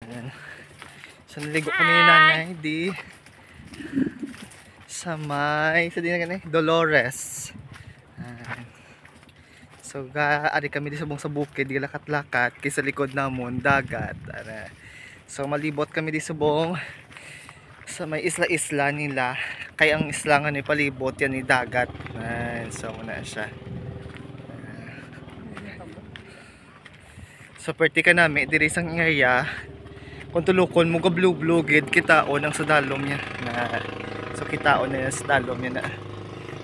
Ayan. So naligo kami ni nanay di sa may sa din na Dolores. Ayan. So ari kami di subong sa bukid di lakat-lakat kay sa likod namon dagat. Ayan. So malibot kami di subong sa may isla-isla nila kay ang isla nga ni palibot yan ni dagat. Ayan. So muna siya. So perti ka nami diri sang area kung tulukon mo ka blue-blue-gid kitaon ang sa dalom niya na so kitaon na sa dalom niya na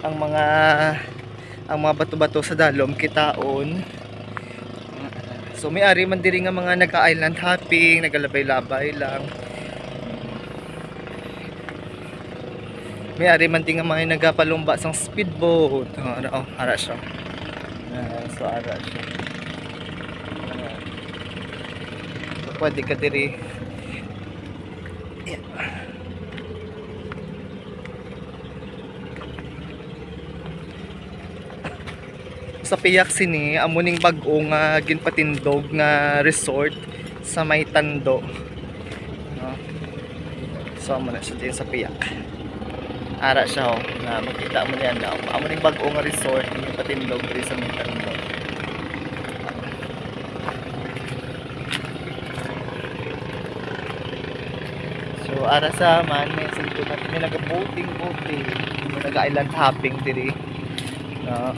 ang mga bato-bato sa dalom kitaon. So may ari man diri nga mga nag-island hopping, nagalabay-labay lang. May ari man din nga mga nagapalumba sang speedboat. Ara siya. So ara siya. So pwede ka diri. Yeah. Sa Piyak sini amuning bag-o nga ginpatindog nga resort sa may Tando. No? So amo na siya din sa Piyak. Ara siya na makita mo yan na amuning bag-o nga resort ginpatindog diri sa may Tando. So ara sa man may sa natin may naga-boating, may naga-island hopping diri. No?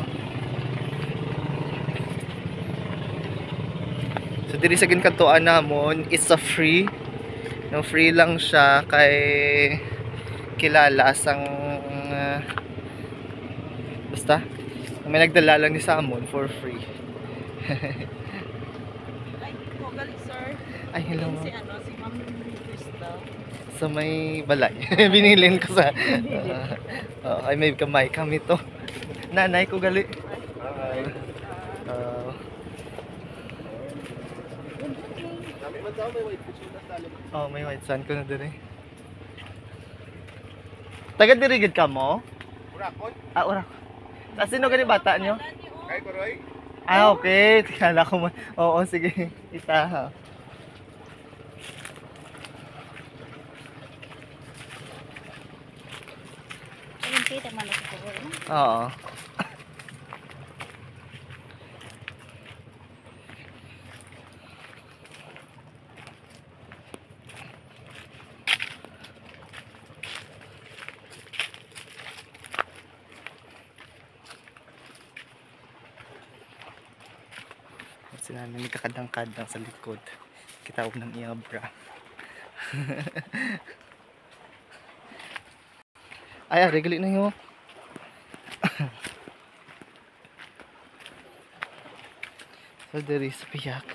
So diri sa ginkantuan namon, it's a free. No, free lang siya kay kilala sang basta may nagdala lang ni sa amon for free. Ay, galing sir. Ay, hello. Si si Ma'am Crystal. Sa may balay. Binilin ko sa ay may kamay kami to. Nanay ko gali. May white sand ko na diri. Taga diri gid ka mo? Urakon? Urak. Sa sino gani bata nyo? Kay Koroy? Okay. Kala ko man. Oo, sige. Ita. Oo. Sila na nagkakadang-kadang sa likod. Kitawag ng iyang bra. Ay, regali na yun. So there is Piyak.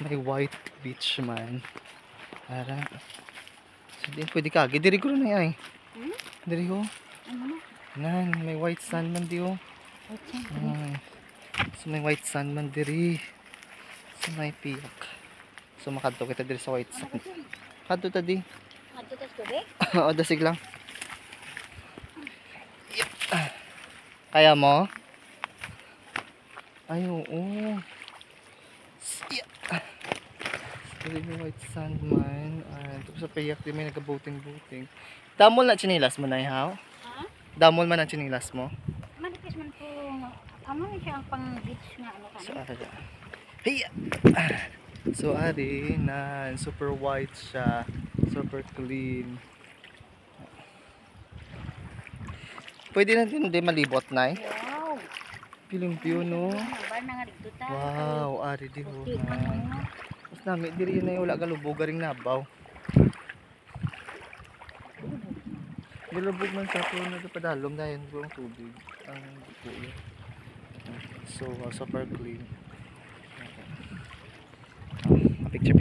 May white beach man. Para. So di pwede ka. Diri ko na yan. Diri ko. Nan, may white sand man di oh. So may white sand man diri. So may Piyak. So makadto kita diri sa white sand. Kadto ta di. Adto tas tubig? Oo, dasig lang. Kaya mo? Ay, oo. Dili may white sand man. Tapos sa Piyak di may nagka-boating. Damol na chinilas mo na ihaw? Ha? Damol man ang chinilas mo? Manipis man po. Amo ni siya ang pang-beach nga ano So, kani? hey! So, ari na super white siya. Super clean. Pwede na din malibot na eh. Wow. Pilim-piyo no? Bar na nga dito ta. Wow, ari di ho Puti man na. mo. Mas nami, diri yun na yung wala galubog garing nabaw. Galubog man sa ito nagpadalom dahil buong tubig. Ang buo. So, super clean. Picture